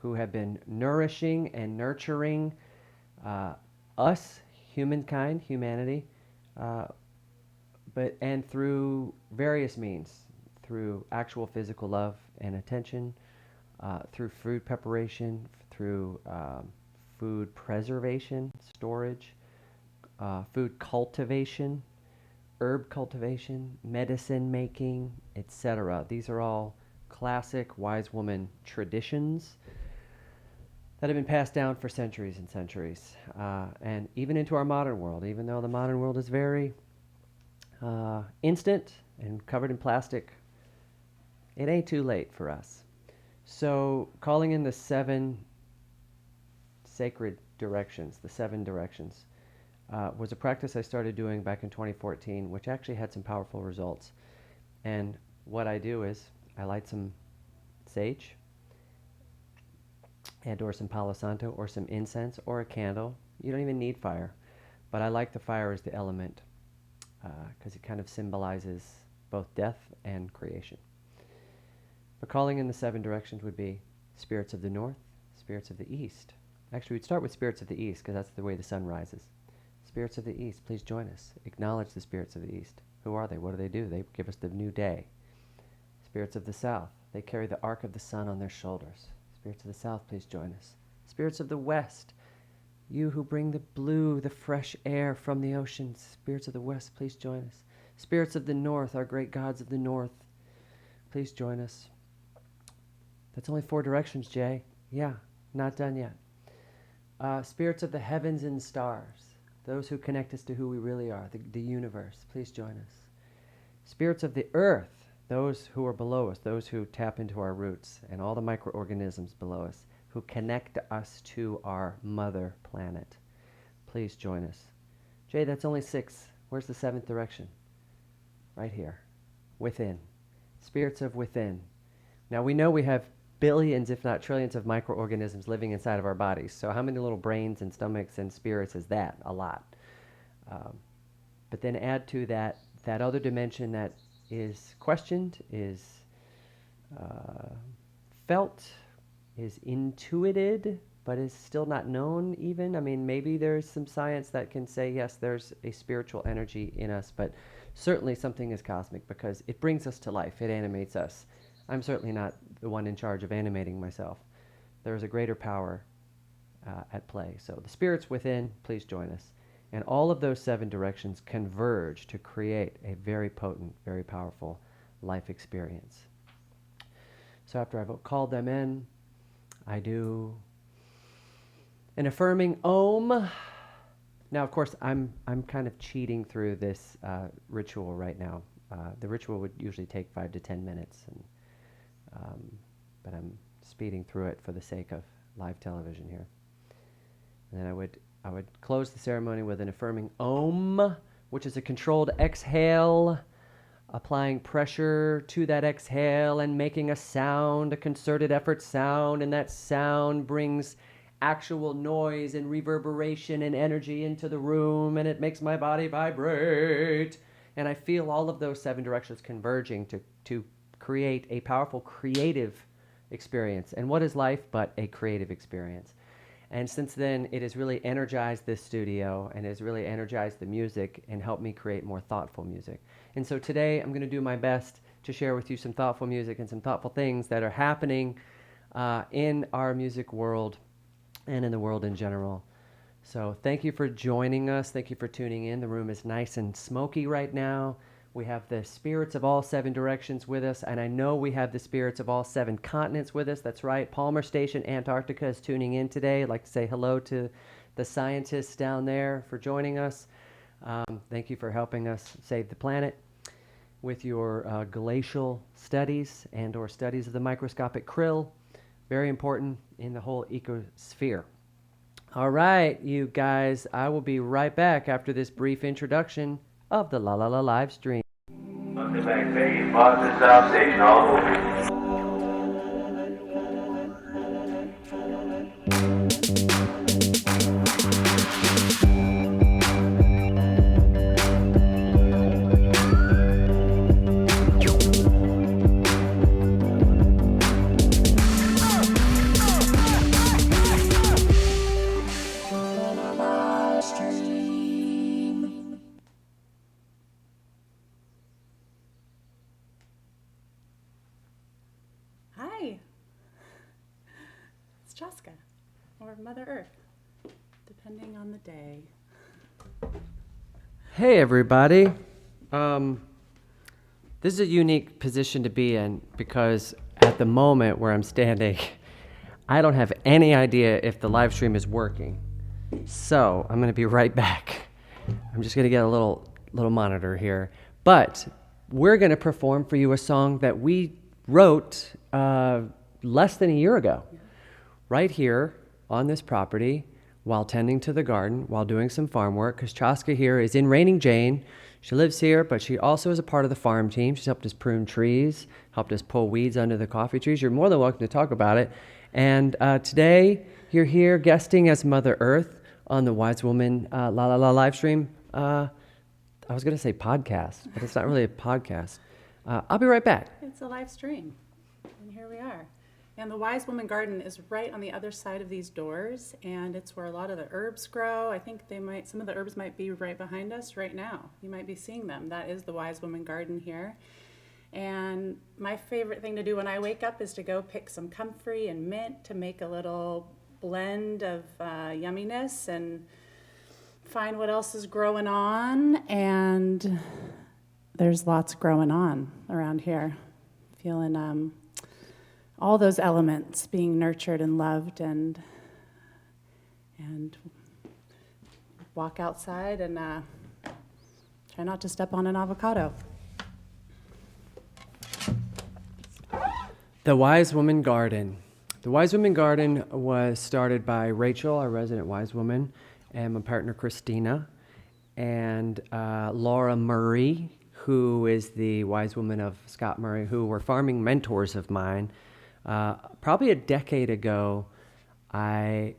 who have been nourishing and nurturing us, humankind, humanity, and through various means, through actual physical love and attention, through food preparation, through food preservation, storage, food cultivation, herb cultivation, medicine making, etc. These are all classic wise woman traditions that have been passed down for centuries and centuries, and even into our modern world. Even though the modern world is very instant and covered in plastic, it ain't too late for us. So calling in the 7 sacred directions, the 7 directions, was a practice I started doing back in 2014, which actually had some powerful results. And what I do is I light some sage and or some Palo Santo or some incense or a candle. You don't even need fire, but I like the fire as the element because it kind of symbolizes both death and creation. But calling in the 7 directions would be spirits of the north, spirits of the east. Actually, we'd start with spirits of the east because that's the way the sun rises. Spirits of the east, please join us. Acknowledge the spirits of the east. Who are they? What do they do? They give us the new day. Spirits of the south, they carry the arc of the sun on their shoulders. Spirits of the south, please join us. Spirits of the west, you who bring the blue, the fresh air from the oceans. Spirits of the west, please join us. Spirits of the north, our great gods of the north, please join us. That's only 4 directions, Jay. Yeah, not done yet. Spirits of the heavens and stars, those who connect us to who we really are, the universe, please join us. Spirits of the earth, those who are below us, those who tap into our roots, and all the microorganisms below us, who connect us to our mother planet. Please join us. Jay, that's only 6. Where's the 7th direction? Right here. Within. Spirits of within. Now we know we have billions, if not trillions, of microorganisms living inside of our bodies. So how many little brains and stomachs and spirits is that? A lot. But then add to that other dimension that is questioned, is felt, is intuited, but is still not known even. I mean, maybe there's some science that can say, yes, there's a spiritual energy in us, but certainly something is cosmic because it brings us to life. It animates us. I'm certainly not the one in charge of animating myself. There is a greater power at play. So the spirits within, please join us. And all of those 7 directions converge to create a very potent, very powerful life experience. So after I've called them in, I do an affirming Om. Now, of course, I'm kind of cheating through this ritual right now. The ritual would usually take 5 to 10 minutes, but I'm speeding through it for the sake of live television here. And then I would close the ceremony with an affirming Om, which is a controlled exhale, applying pressure to that exhale and making a sound, a concerted effort sound, and that sound brings actual noise and reverberation and energy into the room, and it makes my body vibrate. And I feel all of those 7 directions converging to create a powerful creative experience. And what is life but a creative experience? And since then, it has really energized this studio and has really energized the music and helped me create more thoughtful music. And so today, I'm going to do my best to share with you some thoughtful music and some thoughtful things that are happening in our music world and in the world in general. So thank you for joining us. Thank you for tuning in. The room is nice and smoky right now. We have the spirits of all 7 directions with us, and I know we have the spirits of all 7 continents with us. That's right. Palmer Station, Antarctica is tuning in today. I'd like to say hello to the scientists down there for joining us. Thank you for helping us save the planet with your glacial studies and or studies of the microscopic krill. Very important in the whole ecosphere. All right, you guys, I will be right back after this brief introduction of the La La La live stream. Welcome back, Vegas, Boston, South Station, all over. Hi. It's Chaska, or Mother Earth, depending on the day. Hey, everybody. This is a unique position to be in because at the moment where I'm standing, I don't have any idea if the live stream is working. So I'm going to be right back. I'm just going to get a little monitor here. But we're going to perform for you a song that we wrote less than a year ago, right here on this property, while tending to the garden, while doing some farm work, because Chaska here is in Raining Jane. She lives here, but she also is a part of the farm team. She's helped us prune trees, helped us pull weeds under the coffee trees. You're more than welcome to talk about it. And today, you're here guesting as Mother Earth on the Wise Woman La La La live stream. I was going to say podcast, but it's not really a podcast. I'll be right back. It's a live stream, and here we are. And the Wise Woman Garden is right on the other side of these doors, and it's where a lot of the herbs grow. I think some of the herbs might be right behind us right now. You might be seeing them. That is the Wise Woman Garden here. And my favorite thing to do when I wake up is to go pick some comfrey and mint to make a little blend of yumminess and find what else is growing on. And there's lots growing on around here. Feeling all those elements being nurtured and loved, and walk outside and try not to step on an avocado. The Wise Woman Garden. The Wise Woman Garden was started by Rachel, our resident wise woman, and my partner Christina, and Laura Murray, who is the wise woman of Scott Murray, who were farming mentors of mine. Probably a decade ago, I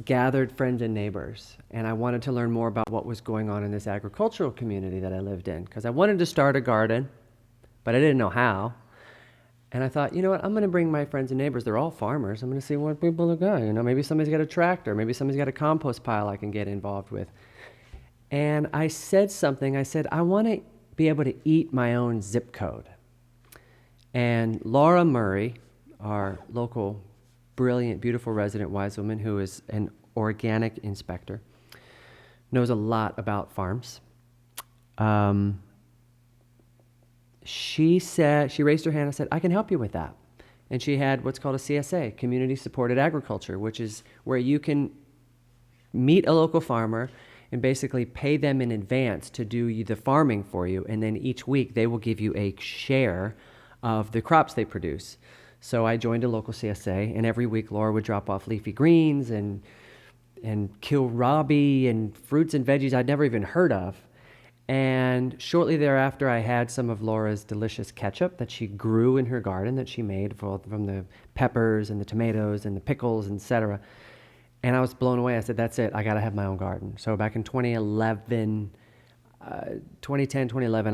gathered friends and neighbors, and I wanted to learn more about what was going on in this agricultural community that I lived in, because I wanted to start a garden, but I didn't know how. And I thought, you know what, I'm going to bring my friends and neighbors. They're all farmers. I'm going to see what people have got. You know, maybe somebody's got a tractor. Maybe somebody's got a compost pile I can get involved with. And I said something. I said, I want to be able to eat my own zip code. And Laura Murray, our local, brilliant, beautiful resident wise woman who is an organic inspector, knows a lot about farms. She raised her hand and said, I can help you with that. And she had what's called a CSA, Community Supported Agriculture, which is where you can meet a local farmer and basically pay them in advance to do the farming for you. And then each week they will give you a share of the crops they produce. So I joined a local CSA, and every week Laura would drop off leafy greens and kohlrabi and fruits and veggies I'd never even heard of. And shortly thereafter, I had some of Laura's delicious ketchup that she grew in her garden, that she made from the peppers and the tomatoes and the pickles, etc. And I was blown away. I said, that's it. I got to have my own garden. So back in 2011,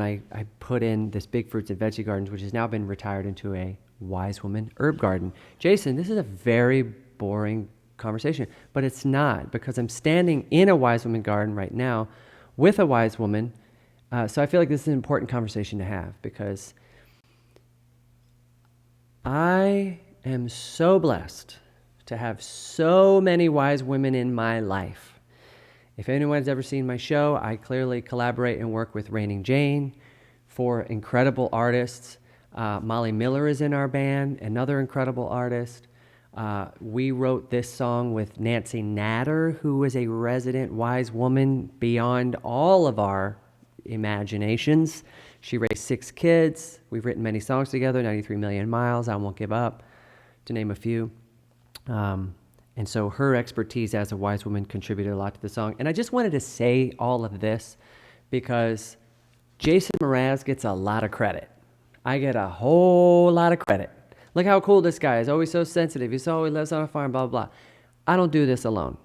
I put in this big fruits and veggie gardens, which has now been retired into a Wise Woman herb garden. Jason, this is a very boring conversation, but it's not, because I'm standing in a Wise Woman garden right now with a wise woman. So I feel like this is an important conversation to have, because I am so blessed to have so many wise women in my life. If anyone's ever seen my show, I clearly collaborate and work with Raining Jane, 4 incredible artists. Molly Miller is in our band, another incredible artist. We wrote this song with Nancy Natter, who is a resident wise woman beyond all of our imaginations. She raised 6 kids. We've written many songs together, 93 Million Miles, I Won't Give Up, to name a few. And so her expertise as a wise woman contributed a lot to the song. And I just wanted to say all of this because Jason Mraz gets a lot of credit. I get a whole lot of credit. Look how cool this guy is, always so sensitive. He lives on a farm, blah, blah, blah. I don't do this alone.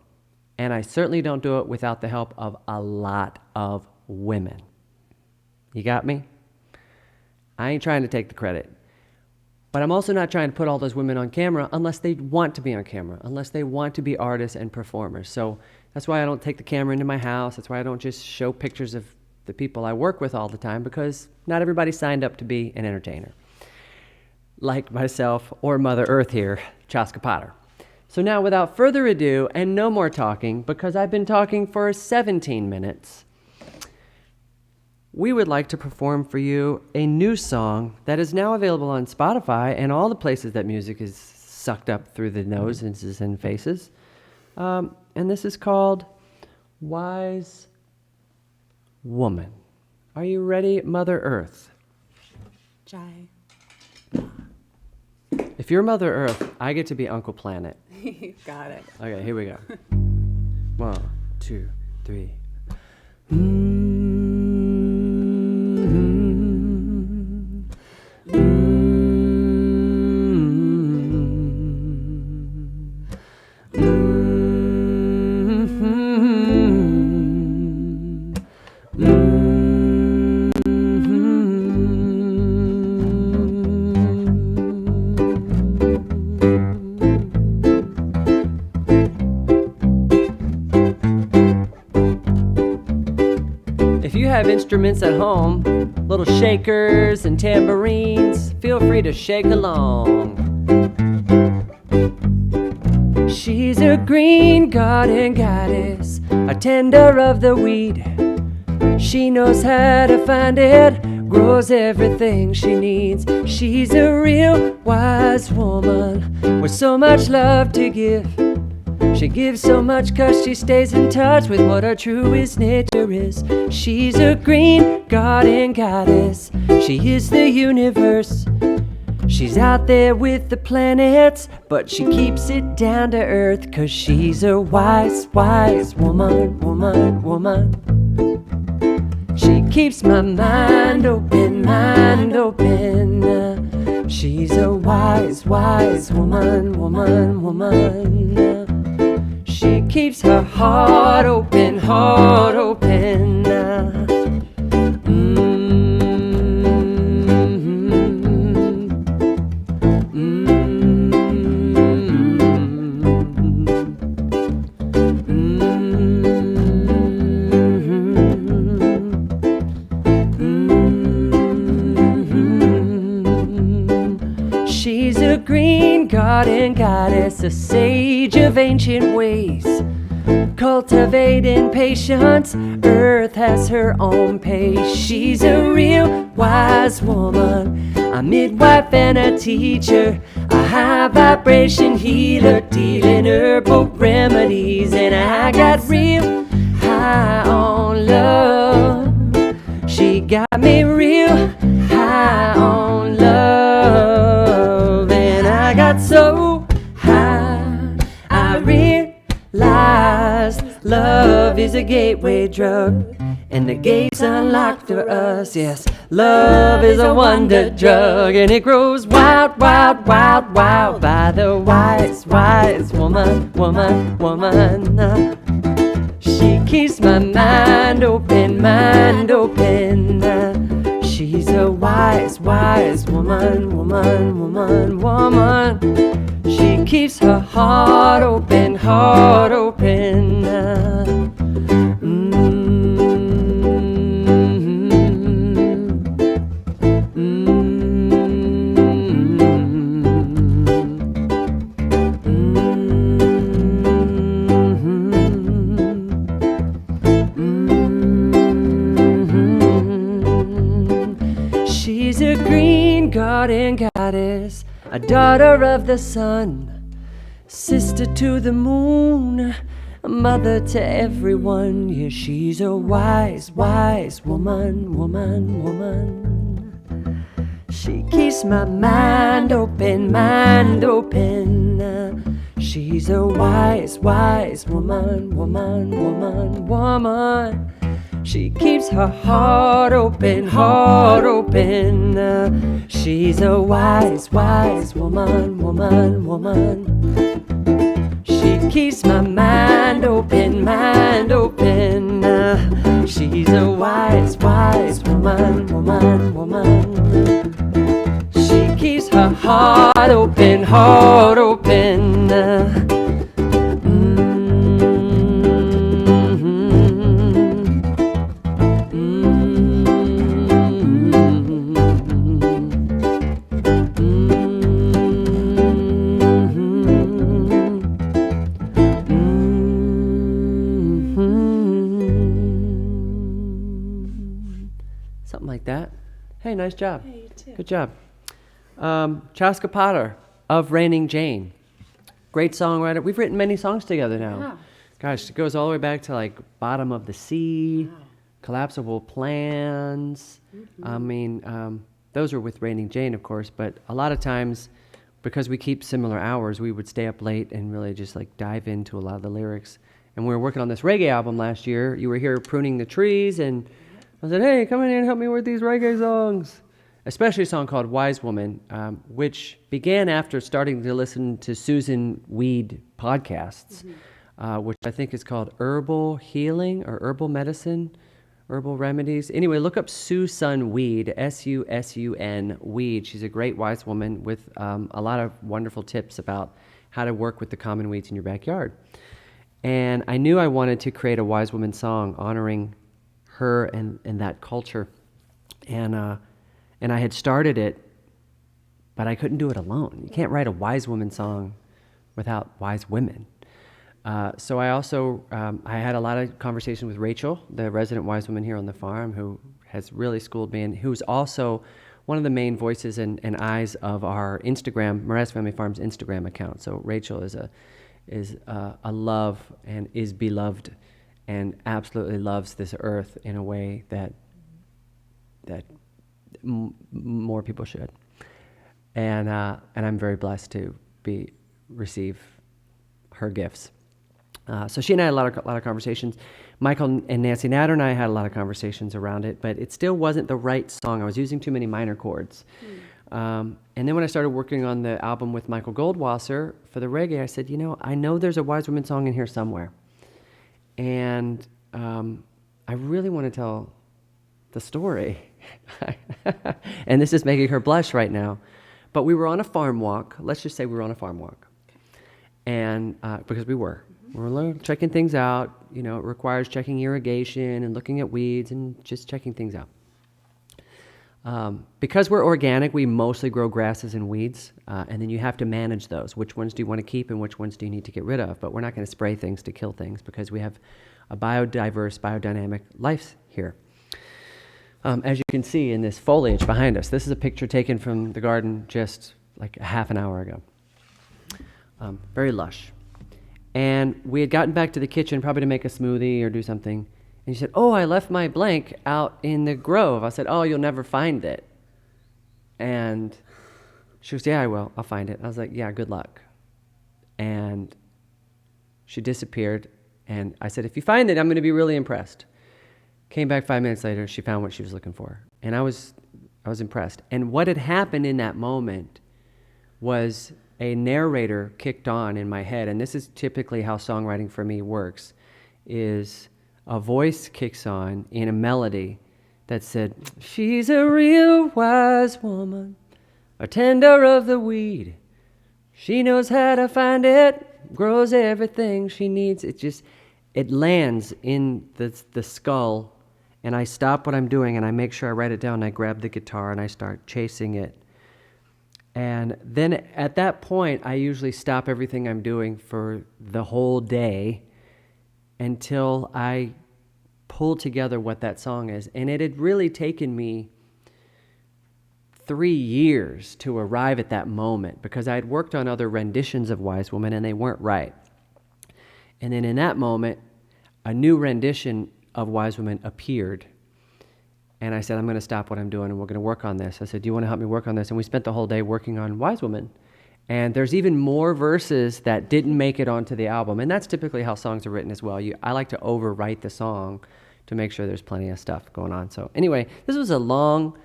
And I certainly don't do it without the help of a lot of women. You got me? I ain't trying to take the credit. But I'm also not trying to put all those women on camera unless they want to be on camera, unless they want to be artists and performers. So that's why I don't take the camera into my house. That's why I don't just show pictures of the people I work with all the time, because not everybody signed up to be an entertainer. like myself or Mother Earth here, Chaska Potter. So now, without further ado, and no more talking, because I've been talking for 17 minutes, we would like to perform for you a new song that is now available on Spotify and all the places that music is sucked up through the noses and faces. And this is called Wise Woman. Are you ready, Mother Earth? Jai. If you're Mother Earth, I get to be Uncle Planet. Got it. Okay, here we go. 1, 2, 3. If you have instruments at home, little shakers and tambourines, feel free to shake along. She's a green garden goddess, a tender of the weed. She knows how to find it, grows everything she needs. She's a real wise woman with so much love to give. She gives so much 'cause she stays in touch with what her truest nature is. She's a green garden goddess, she is the universe. She's out there with the planets, but she keeps it down to earth 'cause she's a wise, wise woman, woman, woman. She keeps my mind open, mind open. She's a wise, wise woman, woman, woman. She keeps her heart open, heart open. She's a green garden goddess, a sage of ancient ways. Cultivating patience, earth has her own pace. She's a real wise woman, a midwife and a teacher, a high vibration healer, dealing herbal remedies. And I got real high on love. She got me real high on love. And I got so high, I realized love is a gateway drug, and the gates unlocked for us. Yes, love is a wonder drug, and it grows wild, wild, wild, wild by the wise, wise woman, woman, woman. She keeps my mind open, mind open. She's a wise, wise woman, woman, woman, woman. She keeps her heart open, heart open. She's a green garden goddess, a daughter of the sun, sister to the moon, a mother to everyone. Yeah, she's a wise, wise woman, woman, woman. She keeps my mind open, mind open. She's a wise, wise woman, woman, woman, woman. She keeps her heart open, heart open. She's a wise, wise woman, woman, woman. She keeps my mind open, mind open. She's a wise, wise woman, woman, woman. She keeps her heart open, heart open. nice job. Hey, you too. Good job. Chaska Potter of Raining Jane. Great songwriter. We've written many songs together now. Yeah. Gosh, it goes all the way back to like Bottom of the Sea, Wow. Collapsible Plans. I mean, those were with Raining Jane, of course, but a lot of times, because we keep similar hours, we would stay up late and really just like dive into a lot of the lyrics. And we were working on this reggae album last year. You were here pruning the trees, and I said, hey, come in here and help me with these reggae songs. Especially a song called Wise Woman, which began after starting to listen to Susan Weed podcasts, which I think is called Herbal Healing or Herbal Medicine, Herbal Remedies. Anyway, look up Susun Weed, S-U-S-U-N, Weed. She's a great wise woman with a lot of wonderful tips about how to work with the common weeds in your backyard. And I knew I wanted to create a wise woman song honoring her and that culture. And I had started it, but I couldn't do it alone. You can't write a wise woman song without wise women. So I also, I had a lot of conversation with Rachel, the resident wise woman here on the farm, who has really schooled me and who's also one of the main voices and eyes of our Instagram, Mraz Family Farms Instagram account. So Rachel is a love and is beloved and absolutely loves this earth in a way that more people should. And I'm very blessed to receive her gifts. So she and I had a lot of conversations. Michael and Nancy Natter and I had a lot of conversations around it, but it still wasn't the right song. I was using too many minor chords. And then when I started working on the album with Michael Goldwasser for the reggae, I said, I know there's a wise woman song in here somewhere. And I really want to tell the story. And this is making her blush right now. But we were on a farm walk. Let's just say we were on a farm walk. And because we were checking things out. It requires checking irrigation and looking at weeds and just checking things out. Because we're organic, we mostly grow grasses and weeds, and then you have to manage those. Which ones do you want to keep and which ones do you need to get rid of? But we're not going to spray things to kill things because we have a biodiverse, biodynamic life here. As you can see in this foliage behind us, this is a picture taken from the garden just like a half an hour ago. Very lush. And we had gotten back to the kitchen probably to make a smoothie or do something. And she said, oh, I left my blank out in the grove. I said, oh, you'll never find it. And she goes, yeah, I will. I'll find it. I was like, yeah, good luck. And she disappeared. And I said, if you find it, I'm going to be really impressed. Came back 5 minutes later, she found what she was looking for. And I was impressed. And what had happened in that moment was a narrator kicked on in my head. And this is typically how songwriting for me works, is a voice kicks on in a melody that said, she's a real wise woman, a tender of the weed. She knows how to find it, grows everything she needs. It lands in the skull, and I stop what I'm doing, and I make sure I write it down, and I grab the guitar, and I start chasing it. And then at that point, I usually stop everything I'm doing for the whole day until I pull together what that song is. And it had really taken me 3 years to arrive at that moment because I had worked on other renditions of Wise Woman and they weren't right. And then in that moment, a new rendition of Wise Woman appeared. And I said, I'm going to stop what I'm doing and we're going to work on this. I said, do you want to help me work on this? And we spent the whole day working on Wise Woman. And there's even more verses that didn't make it onto the album. And that's typically how songs are written as well. I like to overwrite the song to make sure there's plenty of stuff going on. So anyway, this was a long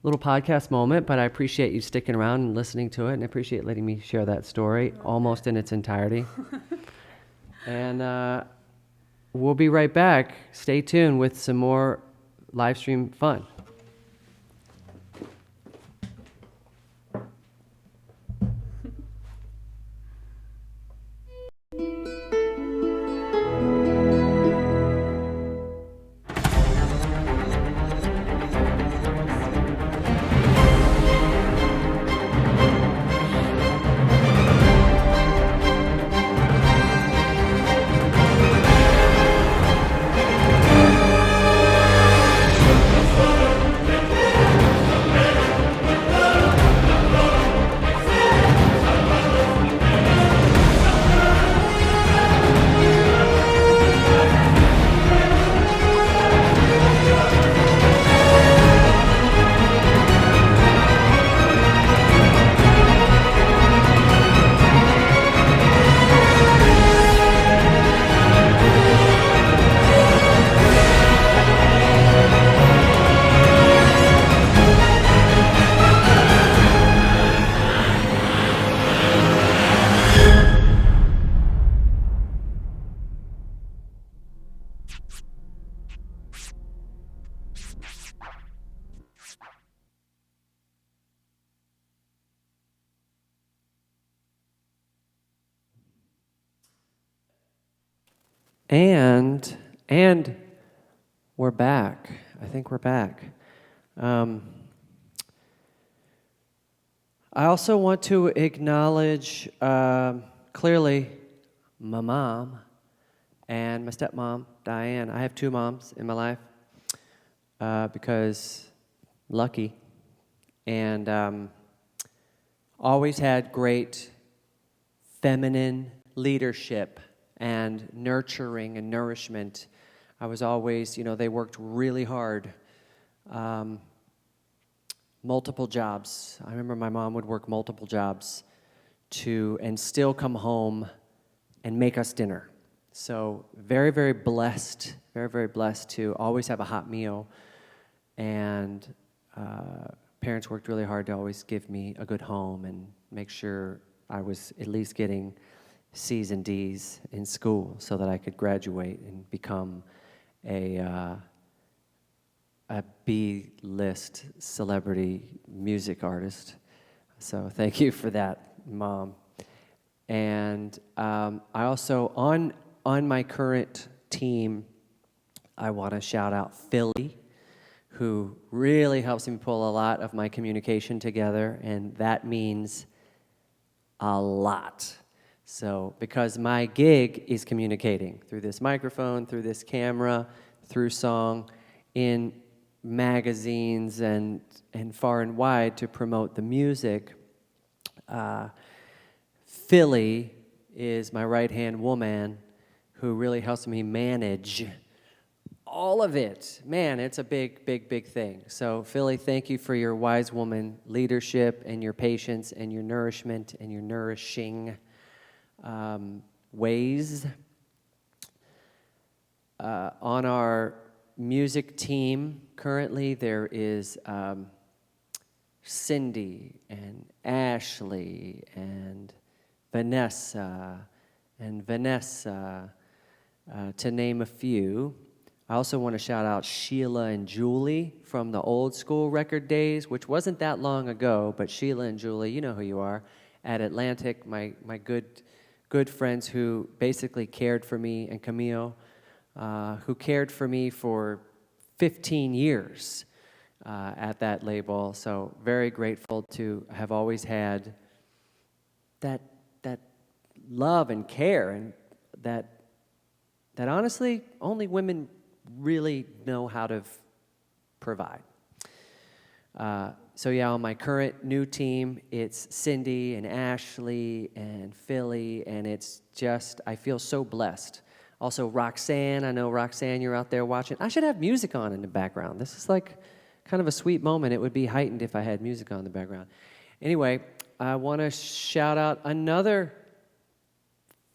little podcast moment, but I appreciate you sticking around and listening to it, and I appreciate letting me share that story almost in its entirety. And we'll be right back. Stay tuned with some more live stream fun. And we're back. I think we're back. I also want to acknowledge clearly my mom and my stepmom, Diane. I have two moms in my life because lucky. And always had great feminine leadership and nurturing and nourishment. I was always, they worked really hard. Multiple jobs. I remember my mom would work multiple jobs and still come home and make us dinner. So very, very blessed to always have a hot meal. And parents worked really hard to always give me a good home and make sure I was at least getting C's and D's in school so that I could graduate and become a B-list celebrity music artist. So thank you for that, Mom. And I also, on my current team, I want to shout out Philly, who really helps me pull a lot of my communication together, and that means a lot. So, because my gig is communicating through this microphone, through this camera, through song, in magazines and far and wide to promote the music, Philly is my right-hand woman who really helps me manage all of it. Man, it's a big, big, big thing. So, Philly, thank you for your wise woman leadership and your patience and your nourishment and your nourishing ways. On our music team, currently there is Cindy and Ashley and Vanessa, to name a few. I also want to shout out Sheila and Julie from the old school record days, which wasn't that long ago, but Sheila and Julie, you know who you are, at Atlantic, my good friends who basically cared for me, and Camille, who cared for me for 15 years at that label. So very grateful to have always had that love and care, and that honestly only women really know how to provide. So yeah, on my current new team, it's Cindy and Ashley and Philly, and it's just, I feel so blessed. Also Roxanne, I know Roxanne, you're out there watching. I should have music on in the background. This is like kind of a sweet moment. It would be heightened if I had music on in the background. Anyway, I want to shout out another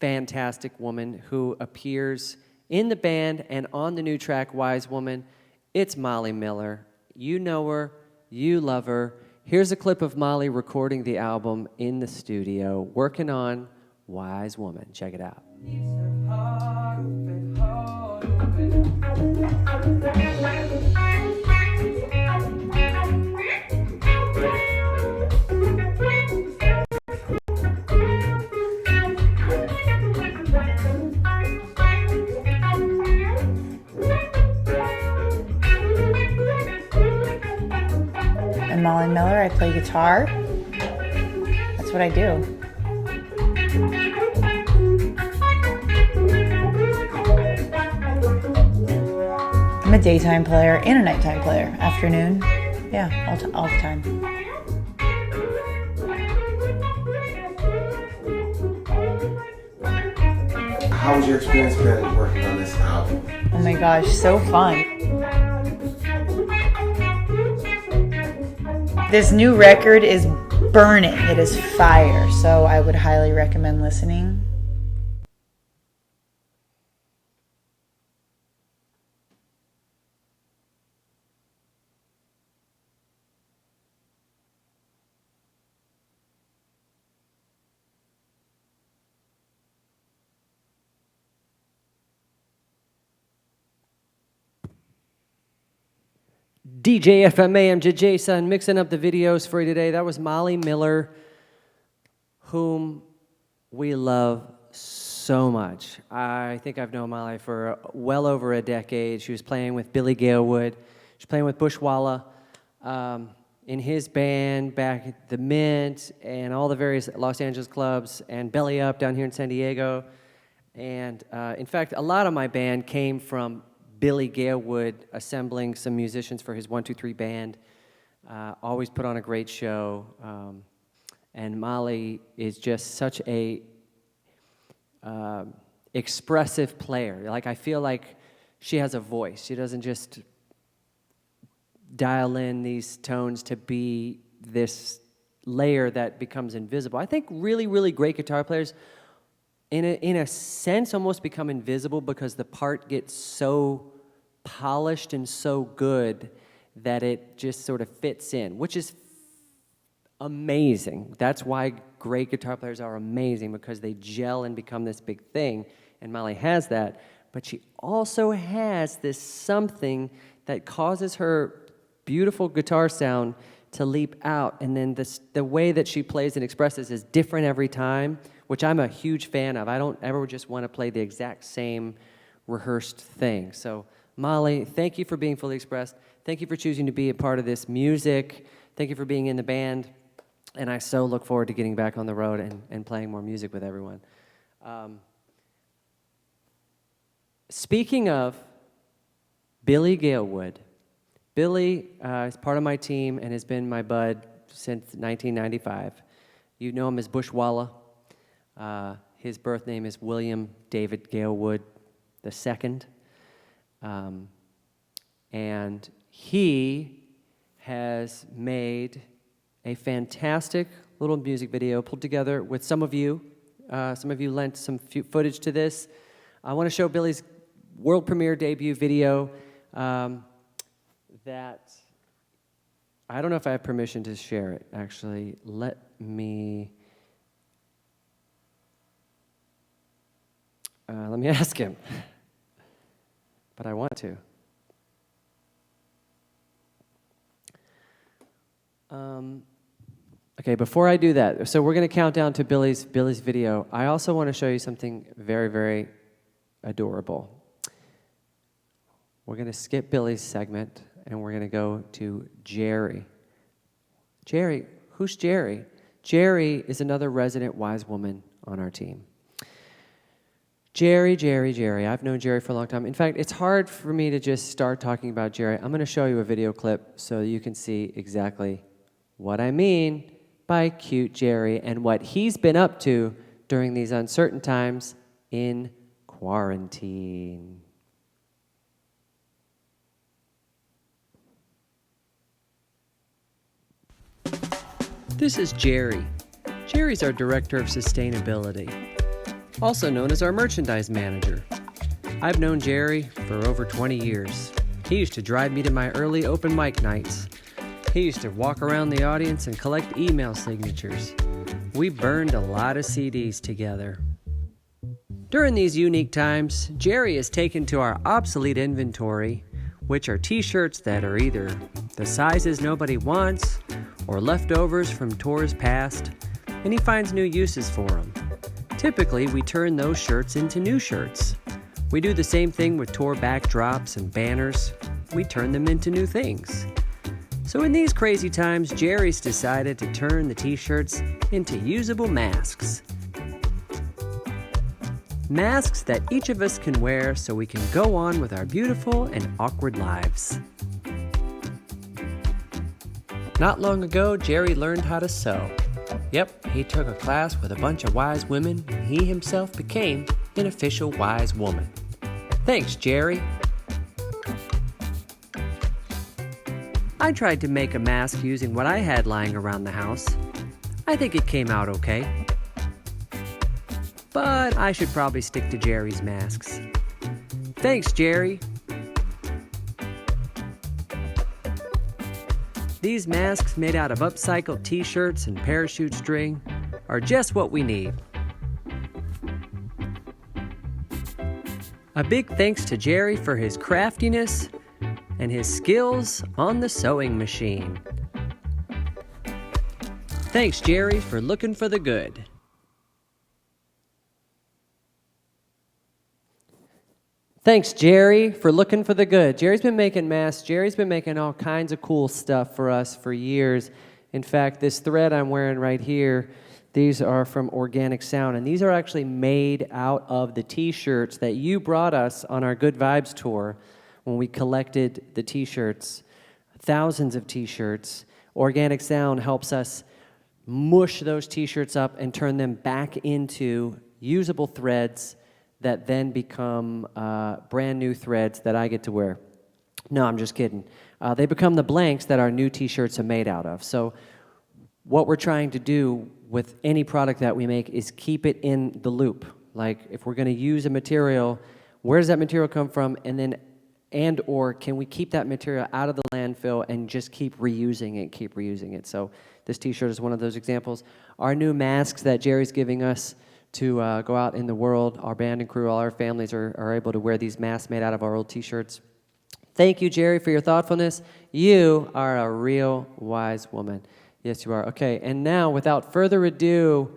fantastic woman who appears in the band and on the new track, Wise Woman. It's Molly Miller. You know her. You love her. Here's a clip of Molly recording the album in the studio, working on Wise Woman. Check it out. I'm Molly Miller. I play guitar. That's what I do. I'm a daytime player and a nighttime player. Afternoon. Yeah, all the time. How was your experience been working on this album? Oh my gosh, so fun. This new record is burning. It is fire, so I would highly recommend listening. DJ FMAM Jason mixing up the videos for you today. That was Molly Miller, whom we love so so much. I think I've known Molly for well over a decade. She was playing with Billy Galewood. She was playing with Bushwalla in his band back at the Mint and all the various Los Angeles clubs and Belly Up down here in San Diego. And in fact, a lot of my band came from Billy Galewood assembling some musicians for his 1-2-3 band. Always put on a great show. And Molly is just such a expressive player. Like, I feel like she has a voice. She doesn't just dial in these tones to be this layer that becomes invisible. I think really, really great guitar players, in a sense, almost become invisible because the part gets so polished and so good that it just sort of fits in, which is amazing. That's why great guitar players are amazing, because they gel and become this big thing, and Molly has that. But she also has this something that causes her beautiful guitar sound to leap out, and then the way that she plays and expresses is different every time, which I'm a huge fan of. I don't ever just want to play the exact same rehearsed thing. So, Molly, thank you for being fully expressed. Thank you for choosing to be a part of this music. Thank you for being in the band. And I so look forward to getting back on the road and playing more music with everyone. Speaking of Billy Galewood, Billy is part of my team and has been my bud since 1995. You know him as Bushwalla. His birth name is William David Galewood II. And he has made a fantastic little music video pulled together with some of you. Some of you lent some footage to this. I want to show Billy's world premiere debut video that I don't know if I have permission to share it, actually. Let me ask him. But I want to. Okay, before I do that, so we're going to count down to Billy's video. I also want to show you something very, very adorable. We're going to skip Billy's segment, and we're going to go to Jerry. Jerry, who's Jerry? Jerry is another resident wise woman on our team. Jerry. I've known Jerry for a long time. In fact, it's hard for me to just start talking about Jerry. I'm going to show you a video clip so you can see exactly what I mean by cute Jerry and what he's been up to during these uncertain times in quarantine. This is Jerry. Jerry's our Director of Sustainability, also known as our Merchandise Manager. I've known Jerry for over 20 years. He used to drive me to my early open mic nights. He used to walk around the audience and collect email signatures. We burned a lot of CDs together. During these unique times, Jerry has taken to our obsolete inventory, which are t-shirts that are either the sizes nobody wants or leftovers from tours past, and he finds new uses for them. Typically, we turn those shirts into new shirts. We do the same thing with tour backdrops and banners. We turn them into new things. So in these crazy times, Jerry's decided to turn the t-shirts into usable masks. Masks that each of us can wear so we can go on with our beautiful and awkward lives. Not long ago, Jerry learned how to sew. Yep, he took a class with a bunch of wise women, and he himself became an official wise woman. Thanks, Jerry. I tried to make a mask using what I had lying around the house. I think it came out okay. But I should probably stick to Jerry's masks. Thanks, Jerry. These masks made out of upcycled t-shirts and parachute string are just what we need. A big thanks to Jerry for his craftiness and his skills on the sewing machine. Thanks, Jerry, for looking for the good. Thanks, Jerry, for looking for the good. Jerry's been making masks. Jerry's been making all kinds of cool stuff for us for years. In fact, this thread I'm wearing right here, these are from Organic Sound, and these are actually made out of the T-shirts that you brought us on our Good Vibes tour when we collected the T-shirts, thousands of T-shirts. Organic Sound helps us mush those T-shirts up and turn them back into usable threads that then become brand new threads that I get to wear. No, I'm just kidding. They become the blanks that our new T-shirts are made out of. So what we're trying to do with any product that we make is keep it in the loop. Like if we're going to use a material, where does that material come from? And or can we keep that material out of the landfill and just keep reusing it? So this T-shirt is one of those examples. Our new masks that Jerry's giving us to go out in the world, our band and crew, all our families are able to wear these masks made out of our old T-shirts. Thank you, Jerry, for your thoughtfulness. You are a real wise woman. Yes, you are. Okay, and now, without further ado,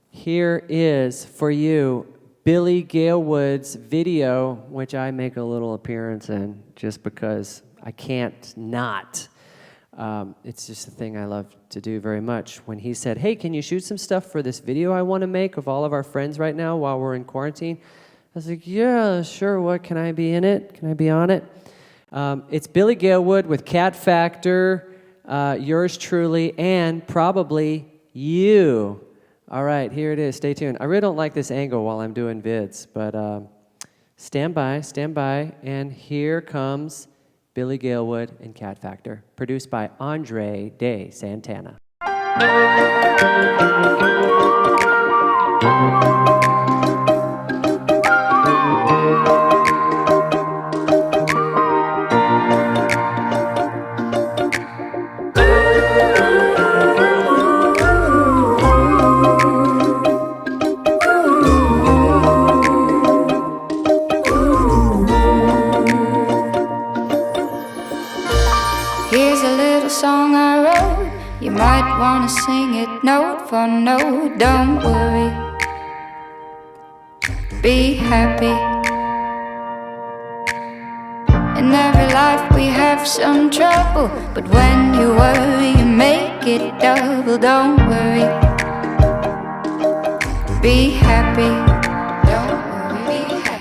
here is for you Billy Galewood's video, which I make a little appearance in just because I can't not. It's just a thing I love to do very much. When he said, hey, can you shoot some stuff for this video I want to make of all of our friends right now while we're in quarantine? I was like, yeah, sure, what, can I be in it? Can I be on it? It's Billy Galewood with Cat Factor, yours truly, and probably you. All right, here it is. Stay tuned. I really don't like this angle while I'm doing vids, but stand by, and here comes Billy Galewood and Cat Factor, produced by Andre de Santana. Here's a little song I wrote. You might wanna sing it note for note. Don't worry, be happy. In every life we have some trouble, but when you worry you make it double. Don't worry, be happy. Don't worry, be happy.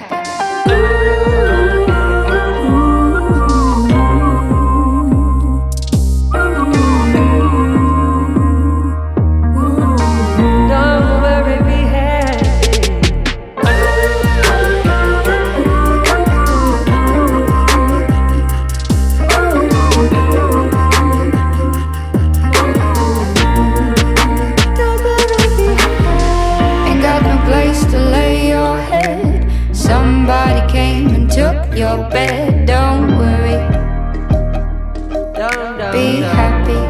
Your bed, don't worry, be happy.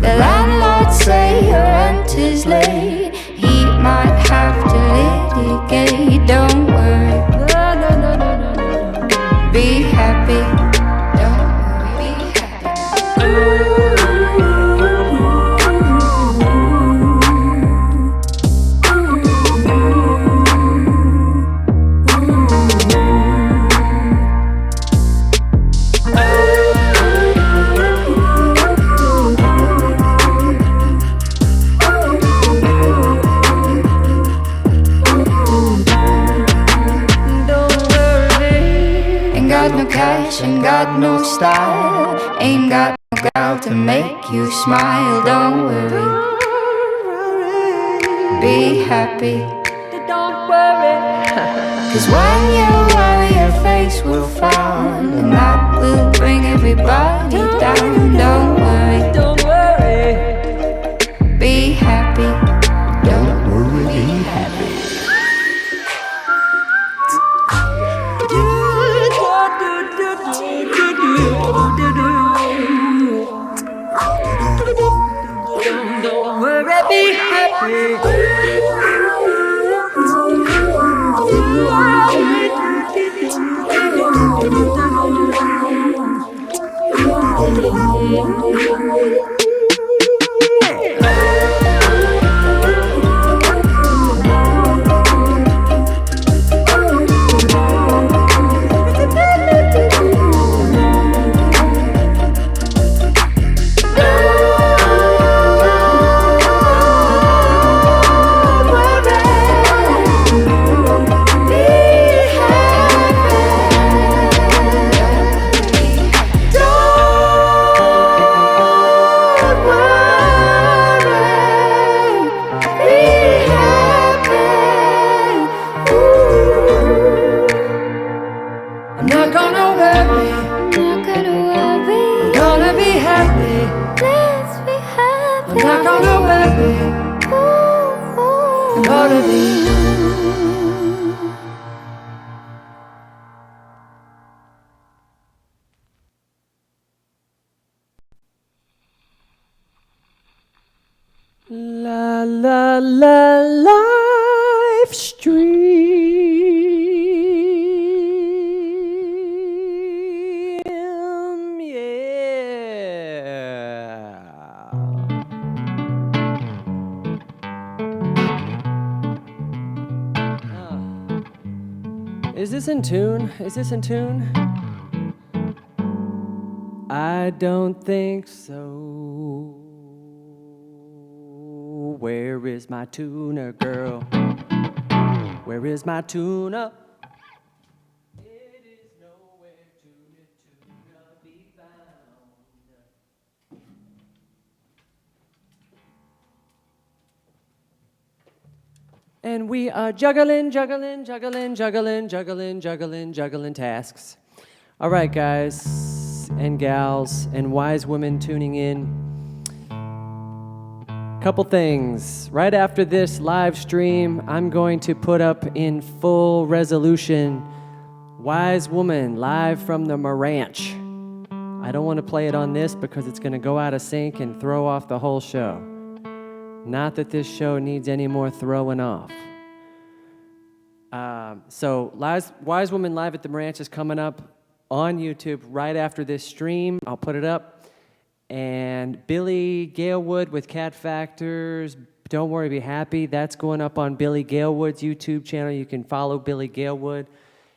The landlord say your rent is late, he might have to litigate. Don't worry, be happy. Don't worry, be happy. Ain't got no style, ain't got no gal to make you smile. Don't worry, be happy. Don't worry, 'cause when you worry your face will frown, and that will bring everybody down. Don't worry, be happy. Don't worry, be happy. Don't worry, be happy. be. And all to be. La la la live stream. Yeah. Is this in tune? Is this in tune? I don't think so. Where is my tuner, girl? Where is my tuna? It is nowhere to be found. And we are juggling tasks. All right, guys and gals and wise women tuning in. Couple things. Right after this live stream, I'm going to put up in full resolution Wise Woman live from the Ranch. I don't want to play it on this because it's going to go out of sync and throw off the whole show. Not that this show needs any more throwing off. So Wise Woman live at the Ranch is coming up on YouTube right after this stream. I'll put it up. And Billy Galewood with Cat Factors, Don't Worry, Be Happy. That's going up on Billy Galewood's YouTube channel. You can follow Billy Galewood.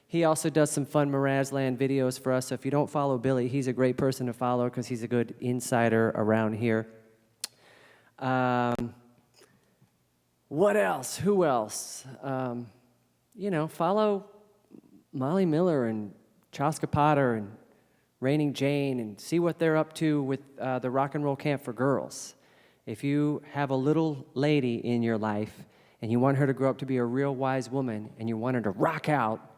He also does some fun Mrazland videos for us. So if you don't follow Billy, he's a great person to follow because he's a good insider around here. What else? Who else? Follow Molly Miller and Chaska Potter and Raining Jane and see what they're up to with the Rock and Roll Camp for Girls. If you have a little lady in your life and you want her to grow up to be a real wise woman and you want her to rock out,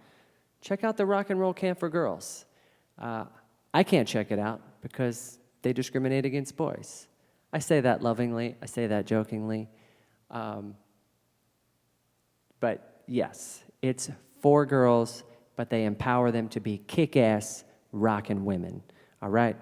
check out the Rock and Roll Camp for Girls. I can't check it out because they discriminate against boys. I say that lovingly. I say that jokingly. But yes, it's for girls, but they empower them to be kick-ass rockin' women. All right?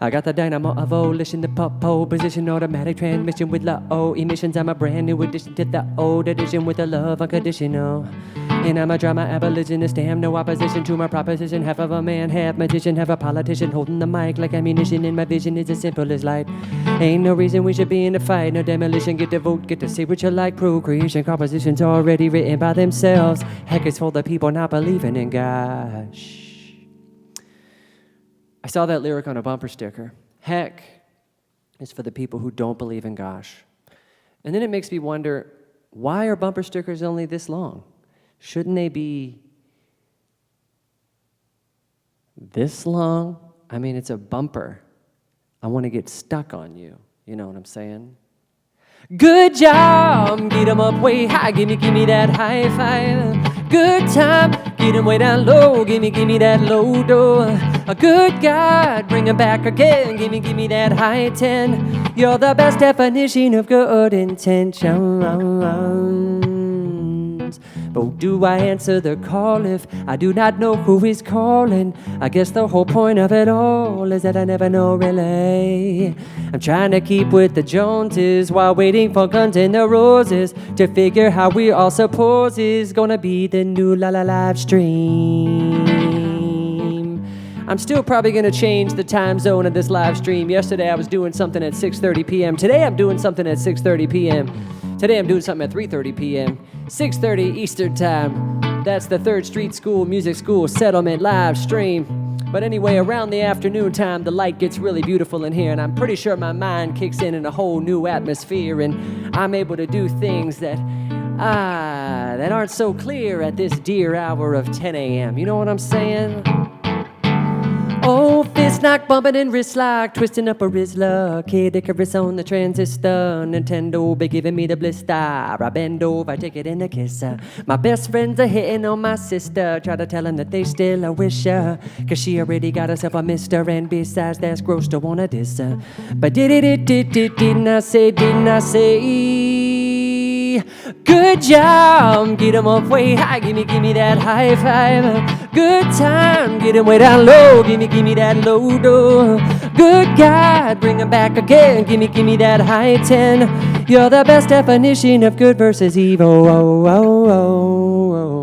I got the dynamo of volition, the pole position, automatic transmission with low emissions. I'm a brand new addition to the old edition with a love unconditional. And I'm a drama abolitionist, damn no opposition to my proposition. Half of a man, half magician, half a politician, holding the mic like ammunition. And my vision is as simple as light. Ain't no reason we should be in a fight, no demolition. Get to vote, get to say what you like. Procreation, compositions already written by themselves. Heck, it's for the people not believing in gosh. I saw that lyric on a bumper sticker. Heck is for the people who don't believe in gosh. And then it makes me wonder, why are bumper stickers only this long? Shouldn't they be this long? I mean, it's a bumper. I want to get stuck on you. You know what I'm saying? Good job, get 'em up way high, give me that high five. Good time, get 'em way down low, give me that low door. A good God, bring 'em back again, give me that high 10. You're the best definition of good intentions. But do I answer the call if I do not know who is calling? I guess the whole point of it all is that I never know really. I'm trying to keep with the Joneses while waiting for Guns N' the Roses to figure how we all suppose is gonna be the new live stream. I'm still probably gonna change the time zone of this live stream. Yesterday I was doing something at 6:30 p.m. Today I'm doing something at 6:30 p.m. Today I'm doing something at 3:30 p.m. 6:30 Eastern Time. That's the 3rd Street School Music School Settlement live stream. But anyway, around the afternoon time, the light gets really beautiful in here, and I'm pretty sure my mind kicks in a whole new atmosphere, and I'm able to do things that aren't so clear at this dear hour of 10 a.m. You know what I'm saying? Oh, fist knock, bumping and wrist lock, twisting up a Rizla. Kid Icarus on the transistor. Nintendo be giving me the blister. I bend over, take it in a kiss. My best friends are hitting on my sister. Try to tell them that they still a wish her, cause she already got herself a mister. And besides, that's gross to wanna diss her. But didn't I say? Good job, get 'em up way high, gimme that high five. Good time, get 'em way down low, gimme that low dough. Good God, bring 'em back again, gimme that high 10. You're the best definition of good versus evil. Oh, oh, oh, oh.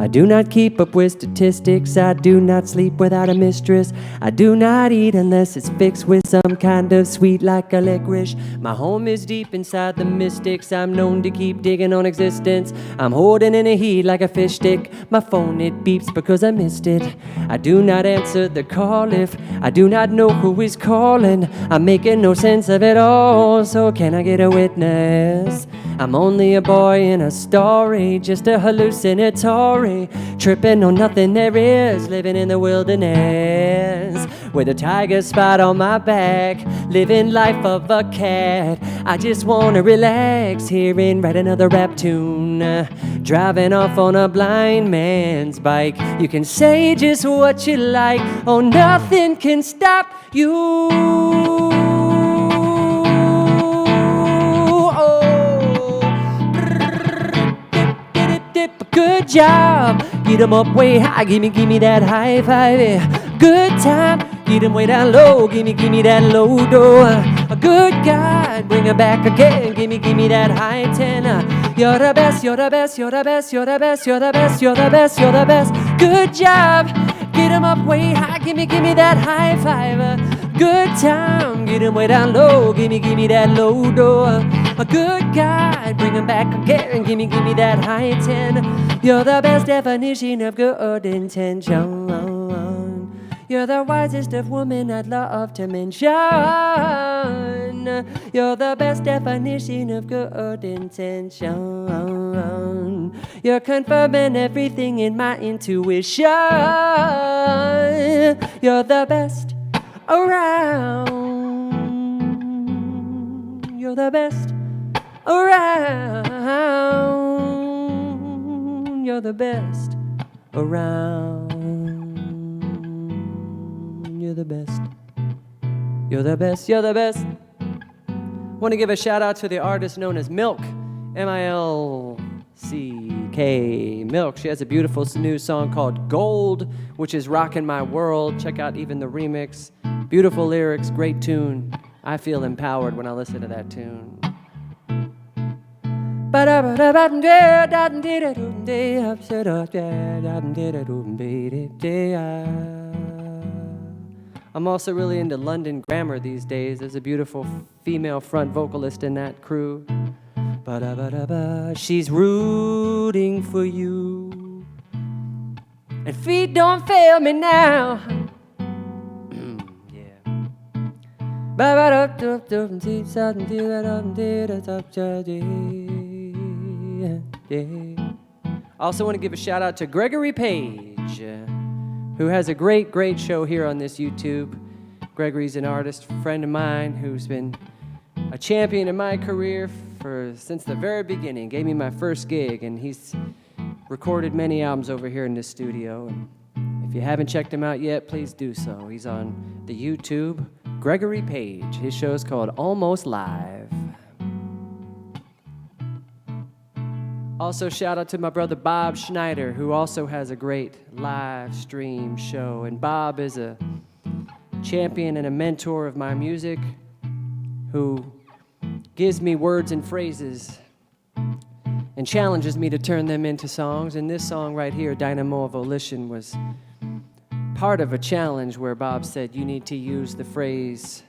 I do not keep up with statistics. I do not sleep without a mistress. I do not eat unless it's fixed with some kind of sweet like a licorice. My home is deep inside the mystics. I'm known to keep digging on existence. I'm holding in a heat like a fish stick. My phone, it beeps because I missed it. I do not answer the call if I do not know who is calling. I'm making no sense of it all, so can I get a witness? I'm only a boy in a story, just a hallucinatory, tripping on nothing there is, living in the wilderness with a tiger spot on my back, living life of a cat. I just wanna relax, hear and write another rap tune, driving off on a blind man's bike. You can say just what you like, oh, nothing can stop you. Good job, get 'em up way high, gimme that high five. Good time, get 'em way down low, gimme that low dough. A good God, bring 'em back again, gimme that high 10. You're the best, you're the best, you're the best, you're the best, you're the best, you're the best, you're the best. Good job, get 'em up way high, gimme that high five. Good time, get 'em way down low, gimme that low dough. A good God, bring 'em back again, gimme that high 10. You're the best definition of good intention. You're the wisest of women I'd love to mention. You're the best definition of good intention. You're confirming everything in my intuition. You're the best around. You're the best around. You're the best around. You're the best. You're the best. You're the best. Want to give a shout out to the artist known as Milk, M-I-L-C-K, Milk. She has a beautiful new song called Gold, which is rocking my world. Check out even the remix. Beautiful lyrics, great tune. I feel empowered when I listen to that tune. I'm also really into London Grammar these days. There's a beautiful female front vocalist in that crew. She's rooting for you. And feet don't fail me now. I also want to give a shout out to Gregory Page, who has a great show here on this YouTube. Gregory's an artist, friend of mine, who's been a champion in my career since the very beginning. Gave me my first gig, and he's recorded many albums over here in this studio. And if you haven't checked him out yet, please do so. He's on the YouTube, Gregory Page. His show is called Almost Live. Also, shout out to my brother Bob Schneider, who also has a great live stream show. And Bob is a champion and a mentor of my music, who gives me words and phrases and challenges me to turn them into songs. And this song right here, Dynamo of Volition, was part of a challenge where Bob said you need to use the phrase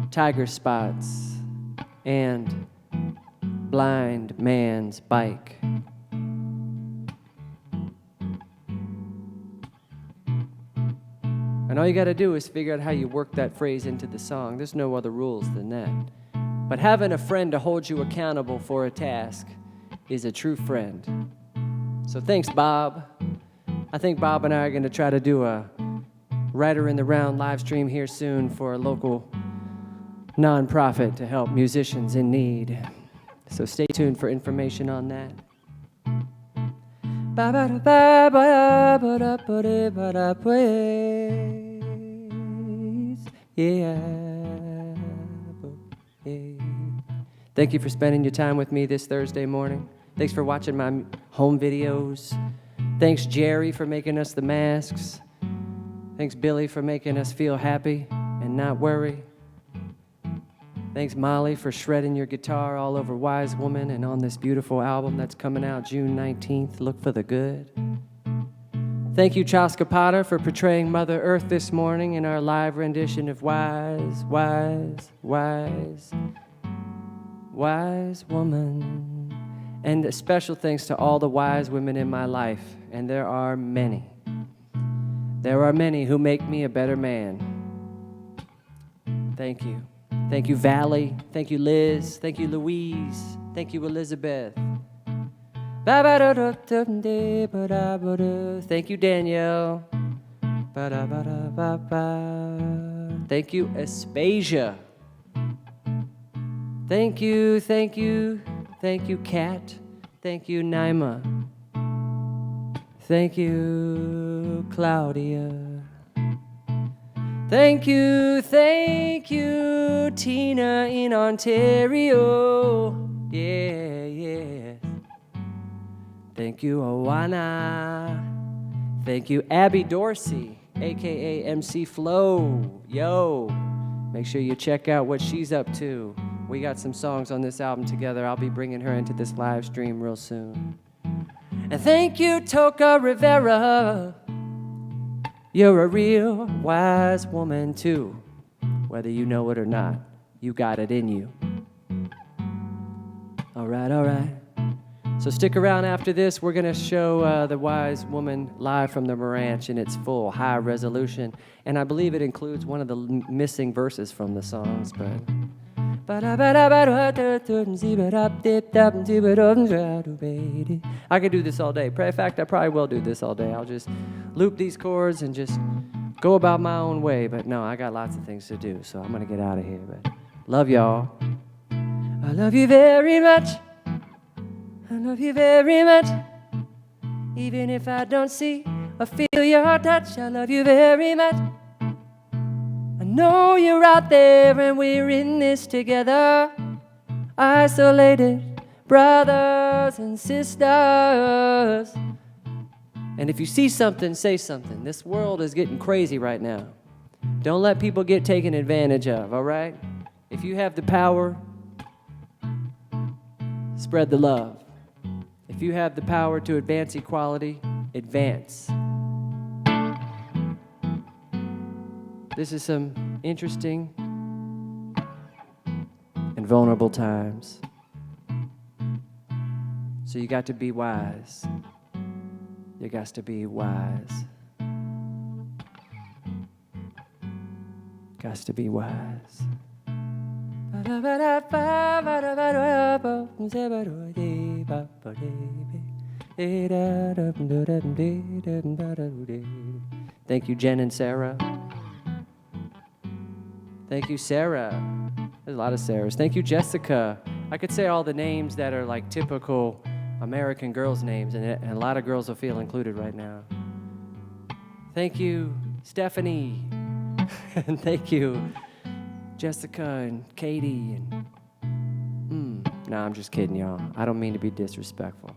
tiger spots and blind man's bike. And all you got to do is figure out how you work that phrase into the song. There's no other rules than that. But having a friend to hold you accountable for a task is a true friend. So thanks, Bob. I think Bob and I are going to try to do a Writer in the Round live stream here soon for a local nonprofit to help musicians in need. So stay tuned for information on that. Yeah. Thank you for spending your time with me this Thursday morning. Thanks for watching my home videos. Thanks, Jerry, for making us the masks. Thanks, Billy, for making us feel happy and not worry. Thanks, Molly, for shredding your guitar all over Wise Woman and on this beautiful album that's coming out June 19th. Look for the good. Thank you, Chaska Potter, for portraying Mother Earth this morning in our live rendition of Wise, Wise, Wise, Wise Woman. And a special thanks to all the wise women in my life, and there are many. There are many who make me a better man. Thank you. Thank you, Valley. Thank you, Liz. Thank you, Louise. Thank you, Elizabeth. Thank you, Danielle. Thank you, Aspasia. Thank you, thank you, thank you, Kat. Thank you, Naima. Thank you, Claudia. Thank you, Tina in Ontario. Yeah, yeah. Thank you, Owana. Thank you, Abby Dorsey, aka MC Flow. Yo, make sure you check out what she's up to. We got some songs on this album together. I'll be bringing her into this live stream real soon. And thank you, Toka Rivera. You're a real wise woman too. Whether you know it or not, you got it in you. All right, all right. So stick around after this. We're going to show the Wise Woman live from the Ranch in its full high resolution. And I believe it includes one of the missing verses from the songs. I could do this all day. In fact, I probably will do this all day. I'll just loop these chords and just go about my own way. But no, I got lots of things to do, so I'm going to get out of here. But love y'all. I love you very much. I love you very much. Even if I don't see or feel your touch, I love you very much. I know you're out there and we're in this together. Isolated brothers and sisters. And if you see something, say something. This world is getting crazy right now. Don't let people get taken advantage of, all right? If you have the power, spread the love. If you have the power to advance equality, advance. This is some interesting and vulnerable times. So you got to be wise. You got to be wise. Got to be wise. Thank you, Jen and Sarah. Thank you, Sarah. There's a lot of Sarahs. Thank you, Jessica. I could say all the names that are like typical American girls' names, and a lot of girls will feel included right now. Thank you, Stephanie. And thank you, Jessica and Katie. And no, I'm just kidding, y'all. I don't mean to be disrespectful.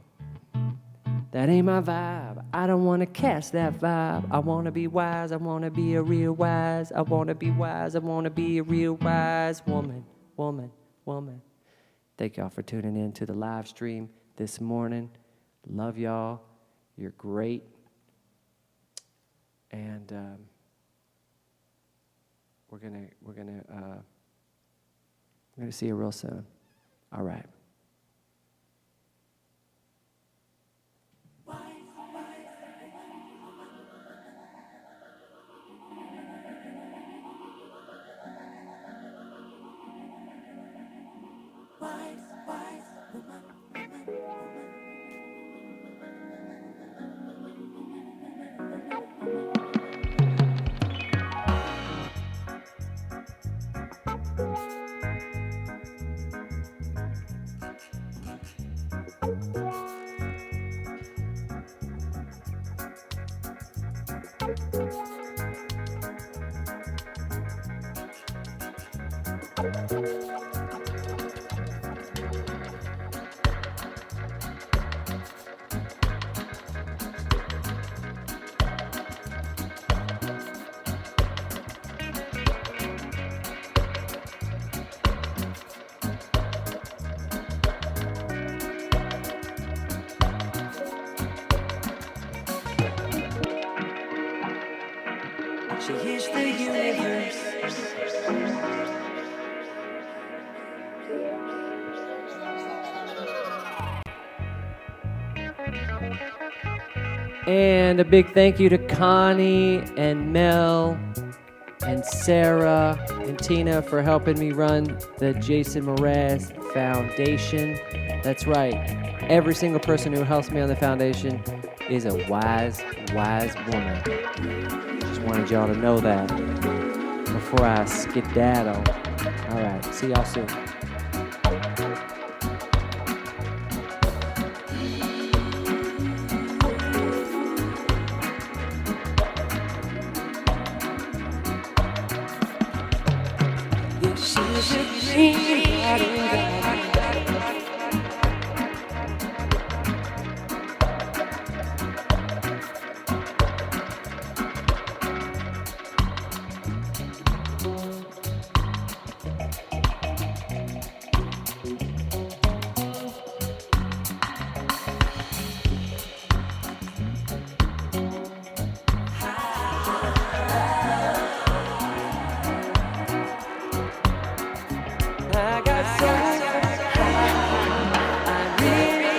That ain't my vibe. I don't want to catch that vibe. I want to be wise. I want to be a real wise. I want to be wise. I want to be a real wise woman. Thank y'all for tuning in to the live stream this morning. Love y'all. You're great. And we're gonna see you real soon. All right. She is the universe. And a big thank you to Connie and Mel and Sarah and Tina for helping me run the Jason Mraz Foundation. That's right. Every single person who helps me on the foundation is a wise, wise woman. Just wanted y'all to know that before I skedaddle. All right, see y'all soon. She's a green garden guy. I got so high, I realized